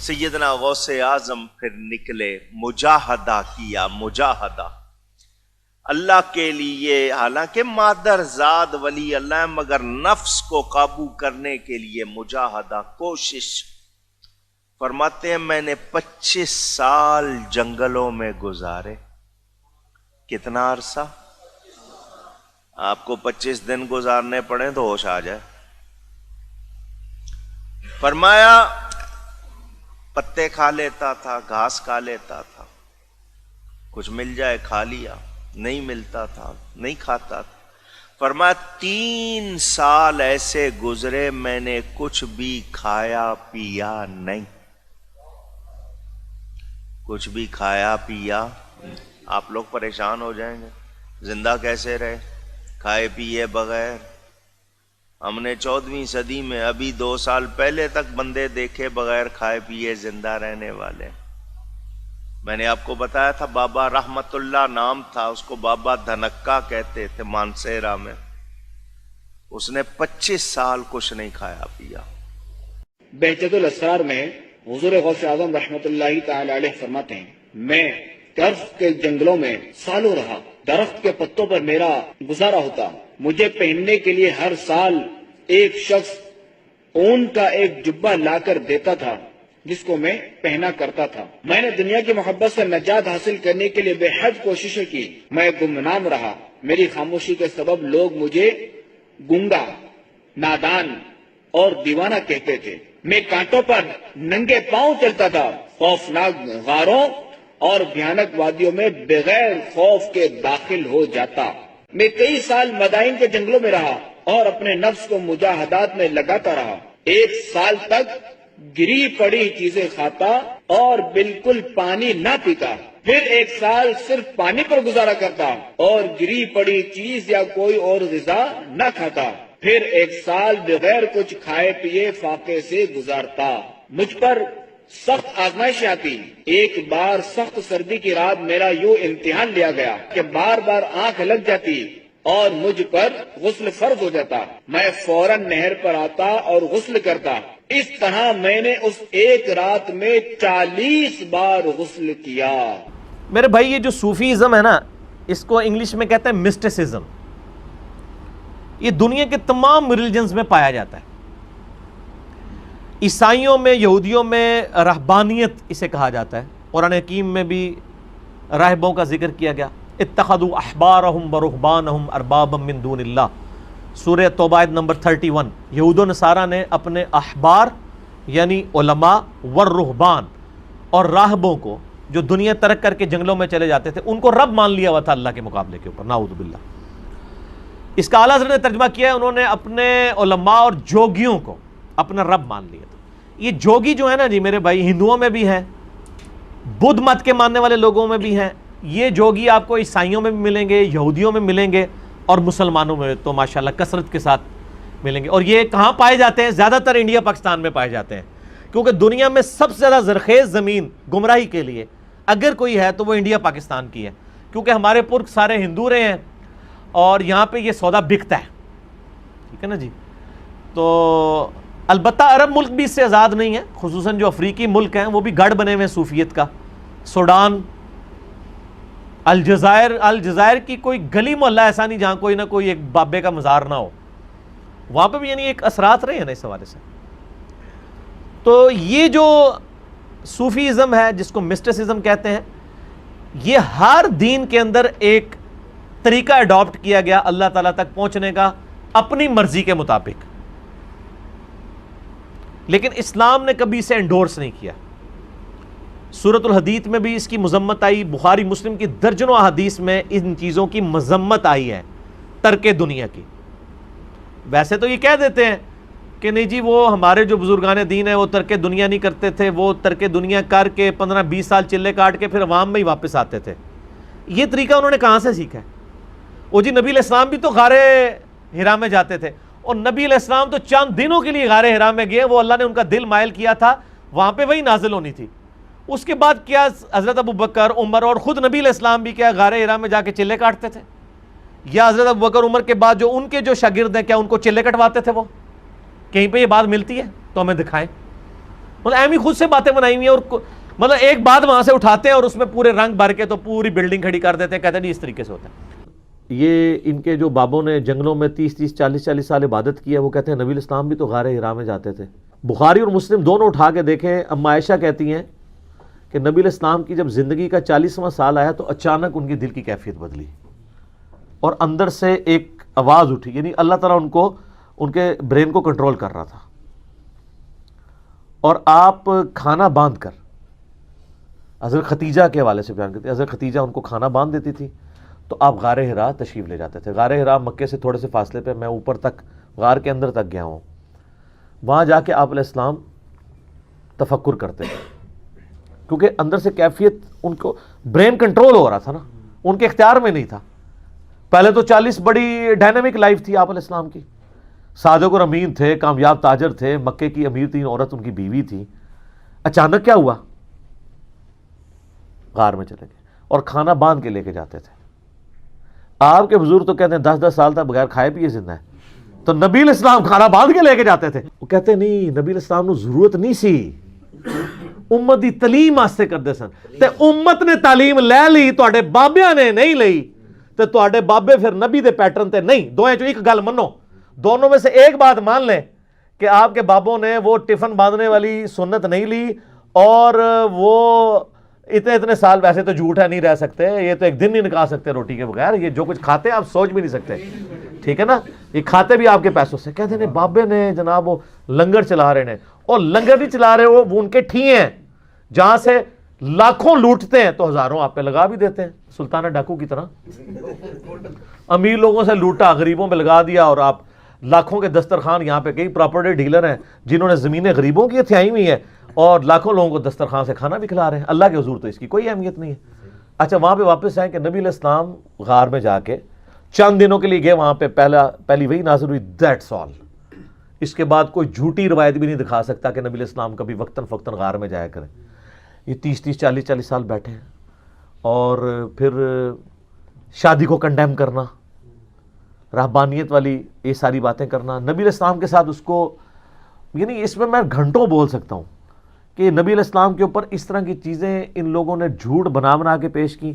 سیدنا غوث اعظم پھر نکلے، مجاہدہ کیا، مجاہدہ اللہ کے لیے، حالانکہ مادر زاد ولی اللہ ہے مگر نفس کو قابو کرنے کے لیے مجاہدہ، کوشش۔ فرماتے ہیں میں نے 25 سال جنگلوں میں گزارے۔ کتنا عرصہ؟ آپ کو 25 دن گزارنے پڑیں تو ہوش آ جائے۔ فرمایا پتے کھا لیتا تھا، گھاس کھا لیتا تھا، کچھ مل جائے کھا لیا، نہیں ملتا تھا نہیں کھاتا تھا۔ فرمایا 3 سال ایسے گزرے میں نے کچھ بھی کھایا پیا نہیں، کچھ بھی کھایا پیا۔ آپ لوگ پریشان ہو جائیں گے، زندہ کیسے رہے کھائے پیے بغیر؟ ہم نے 14ویں صدی میں ابھی 2 سال پہلے تک بندے دیکھے بغیر کھائے پیے زندہ رہنے والے۔ میں نے آپ کو بتایا تھا بابا رحمت اللہ نام تھا، اس کو بابا دھنکا کہتے تھے مانسیرا میں۔ اس نے 25 سال کچھ نہیں کھایا پیا۔ بہجت الاسرار میں حضور غوث اعظم رحمت اللہ تعالی علیہ فرماتے ہیں میں درخت کے جنگلوں میں سالوں رہا، درخت کے پتوں پر میرا گزارا ہوتا، مجھے پہننے کے لیے ہر سال ایک شخص اون کا ایک جبہ لا کر دیتا تھا جس کو میں پہنا کرتا تھا۔ میں نے دنیا کی محبت سے نجات حاصل کرنے کے لیے بے حد کوششیں کی، میں گمنام رہا، میری خاموشی کے سبب لوگ مجھے گنگا، نادان اور دیوانہ کہتے تھے۔ میں کانٹوں پر ننگے پاؤں چلتا تھا، خوفناک غاروں اور بھیانک وادیوں میں بغیر خوف کے داخل ہو جاتا۔ میں کئی سال مدائن کے جنگلوں میں رہا اور اپنے نفس کو مجاہدات میں لگاتا رہا۔ 1 سال تک گری پڑی چیزیں کھاتا اور بالکل پانی نہ پیتا، پھر 1 سال صرف پانی پر گزارا کرتا اور گری پڑی چیز یا کوئی اور غذا نہ کھاتا، پھر 1 سال بغیر کچھ کھائے پیے فاقے سے گزارتا۔ مجھ پر سخت آزمائشیں آتی۔ ایک بار سخت سردی کی رات میرا یوں امتحان لیا گیا کہ بار بار آنکھ لگ جاتی اور مجھ پر غسل فرض ہو جاتا۔ میں فوراً نہر پر آتا اور غسل کرتا۔ اس طرح میں نے اس ایک رات میں 40 بار غسل کیا۔ میرے بھائی یہ جو صوفیزم ہے نا، اس کو انگلش میں کہتے ہیں مسٹسزم۔ یہ دنیا کے تمام ریلیجنز میں پایا جاتا ہے۔ عیسائیوں میں، یہودیوں میں رہبانیت اسے کہا جاتا ہے۔ قرآن حکیم میں بھی راہبوں کا ذکر کیا گیا، اتخذوا احبارہم ورہبانہم اربابا من دون اللہ، سورہ توبہ آیت نمبر 31۔ یہود و نصارہ نے اپنے احبار یعنی علماء والرہبان اور راہبوں کو جو دنیا ترک کر کے جنگلوں میں چلے جاتے تھے ان کو رب مان لیا ہوا تھا اللہ کے مقابلے کے اوپر، نعوذ باللہ۔ اس کا اعلیٰ حضرت نے ترجمہ کیا ہے، انہوں نے اپنے علماء اور جوگیوں کو اپنا رب مان لیا تھا۔ یہ جوگی جو ہے نا جی میرے بھائی، ہندوؤں میں بھی ہیں، بدھ مت کے ماننے والے لوگوں میں بھی ہیں۔ یہ جوگی آپ کو عیسائیوں میں بھی ملیں گے، یہودیوں میں ملیں گے اور مسلمانوں میں تو ماشاءاللہ کثرت کے ساتھ ملیں گے۔ اور یہ کہاں پائے جاتے ہیں؟ زیادہ تر انڈیا پاکستان میں پائے جاتے ہیں، کیونکہ دنیا میں سب سے زیادہ زرخیز زمین گمراہی کے لیے اگر کوئی ہے تو وہ انڈیا پاکستان کی ہے، کیونکہ ہمارے پرک سارے ہندو رہے ہیں اور یہاں پہ یہ سودا بکتا ہے، ٹھیک ہے نا جی۔ تو البتہ عرب ملک بھی اس سے آزاد نہیں ہے، خصوصاً جو افریقی ملک ہیں وہ بھی گڑھ بنے ہوئے ہیں صوفیت کا۔ سوڈان، الجزائر کی کوئی گلی محلہ ایسا نہیں جہاں کوئی نہ کوئی ایک بابے کا مزار نہ ہو، وہاں پہ بھی یعنی ایک اثرات رہے ہیں نا اس حوالے سے۔ تو یہ جو صوفیزم ہے جس کو مسٹسزم کہتے ہیں، یہ ہر دین کے اندر ایک طریقہ اڈاپٹ کیا گیا اللہ تعالیٰ تک پہنچنے کا اپنی مرضی کے مطابق، لیکن اسلام نے کبھی اسے انڈورس نہیں کیا۔ سورۃ الحدید میں بھی اس کی مذمت آئی، بخاری مسلم کی درجنوں احادیث میں ان چیزوں کی مذمت آئی ہے، ترک دنیا کی۔ ویسے تو یہ کہہ دیتے ہیں کہ نہیں جی وہ ہمارے جو بزرگان دین ہیں وہ ترک دنیا نہیں کرتے تھے، وہ ترک دنیا کر کے 15-20 سال چلے کاٹ کے پھر عوام میں ہی واپس آتے تھے۔ یہ طریقہ انہوں نے کہاں سے سیکھا ہے؟ وہ جی نبی علیہ السلام بھی تو غار حرا میں جاتے تھے، اور نبی علیہ السلام تو چند دنوں کے لیے غار حرا میں گئے، وہ اللہ نے ان کا دل مائل کیا تھا، وہاں پہ وہی نازل ہونی تھی۔ اس کے بعد کیا حضرت ابو بکر، عمر اور خود نبی علیہ السلام بھی کیا غار حرا میں جا کے چلے کاٹتے تھے؟ یا حضرت ابو بکر عمر کے بعد جو ان کے جو شاگرد ہیں کیا ان کو چلے کٹواتے تھے؟ وہ کہیں پہ یہ بات ملتی ہے تو ہمیں دکھائیں۔ مطلب ایم ہی خود سے باتیں بنائی ہوئی ہیں، اور مطلب ایک بات وہاں سے اٹھاتے ہیں اور اس میں پورے رنگ بھر کے تو پوری بلڈنگ کھڑی کر دیتے ہیں، کہتے ہیں نہیں اس طریقے سے ہوتا ہے۔ یہ ان کے جو بابوں نے جنگلوں میں 30-40 سال عبادت کی ہے، وہ کہتے ہیں نبی الاسلام بھی تو غار حرا میں جاتے تھے۔ بخاری اور مسلم دونوں اٹھا کے دیکھیں، اما عائشہ کہتی ہیں کہ نبی الاسلام کی جب زندگی کا 40واں سال آیا تو اچانک ان کی دل کی کیفیت بدلی اور اندر سے ایک آواز اٹھی، یعنی اللہ تعالیٰ ان کو ان کے برین کو کنٹرول کر رہا تھا، اور آپ کھانا باندھ کر، حضرت ختیجہ کے حوالے سے بیان کرتے ہیں، حضرت ختیجہ ان کو کھانا باندھ دیتی تھی تو آپ غار حرا تشریف لے جاتے تھے۔ غار حرا مکے سے تھوڑے سے فاصلے پہ، میں اوپر تک غار کے اندر تک گیا ہوں، وہاں جا کے آپ علیہ السلام تفکر کرتے تھے، کیونکہ اندر سے کیفیت ان کو برین کنٹرول ہو رہا تھا نا، ان کے اختیار میں نہیں تھا۔ پہلے تو 40 بڑی ڈائنامک لائف تھی آپ علیہ السلام کی، صادق اور امین تھے، کامیاب تاجر تھے، مکے کی امیر ترین عورت ان کی بیوی تھی، اچانک کیا ہوا؟ غار میں چلے گئے اور کھانا باندھ کے لے کے جاتے تھے۔ آپ کے بزرگ تو کہتے ہیں 10 سال تک بغیر کھائے پیے زندہ ہے، تو نبی علیہ السلام کھانا باندھ کے لے کے جاتے تھے۔ وہ کہتے نہیں، نبی علیہ السلام کو ضرورت نہیں سی، امت دی تعلیم واسطے کرتے سن، تے امت نے تعلیم لے لی، تواڈے بابیاں نے نہیں لئی، تے تواڈے بابے پھر نبی دے پیٹرن تے نہیں۔ دوئیں چوں ایک گل منو، دونوں میں سے ایک بات مان لیں کہ آپ کے بابوں نے وہ ٹفن باندھنے والی سنت نہیں لی، اور وہ اتنے سال، ویسے تو جھوٹ ہے نہیں رہ سکتے، یہ تو ایک دن نہیں نکال سکتے روٹی کے بغیر، یہ جو کچھ کھاتے ہیں آپ سوچ بھی نہیں سکتے، ٹھیک ہے نا، یہ کھاتے بھی آپ کے پیسوں سے۔ کہتے ہیں بابے نے جناب وہ لنگر چلا رہے ہیں، اور لنگر نہیں چلا رہے، وہ ان کے ٹھیے ہیں جہاں سے لاکھوں لوٹتے ہیں تو ہزاروں آپ پہ لگا بھی دیتے ہیں، سلطانہ ڈاکو کی طرح امیر لوگوں سے لوٹا، غریبوں پہ لگا دیا، اور آپ لاکھوں کے دسترخوان، یہاں پہ کئی پراپرٹی ڈیلر ہیں جنہوں نے زمینیں غریبوں کی تھیائی ہوئی ہیں اور لاکھوں لوگوں کو دسترخوان سے کھانا بھی کھلا رہے ہیں۔ اللہ کے حضور تو اس کی کوئی اہمیت نہیں ہے۔ اچھا، وہاں پہ واپس آئیں کہ نبی علیہ السلام غار میں جا کے چند دنوں کے لیے گئے، وہاں پہ پہلی وہی نازل ہوئی، دیٹس آل۔ اس کے بعد کوئی جھوٹی روایت بھی نہیں دکھا سکتا کہ نبی علیہ السلام کبھی وقتاً فوقتاً غار میں جایا کریں۔ یہ 30-40 سال بیٹھے ہیں، اور پھر شادی کو کنڈیم کرنا، رہبانیت والی یہ ساری باتیں کرنا، نبی علیہ السلام کے ساتھ اس کو، یعنی اس میں گھنٹوں بول سکتا ہوں کہ نبی علیہ السلام کے اوپر اس طرح کی چیزیں ان لوگوں نے جھوٹ بنا کے پیش کی۔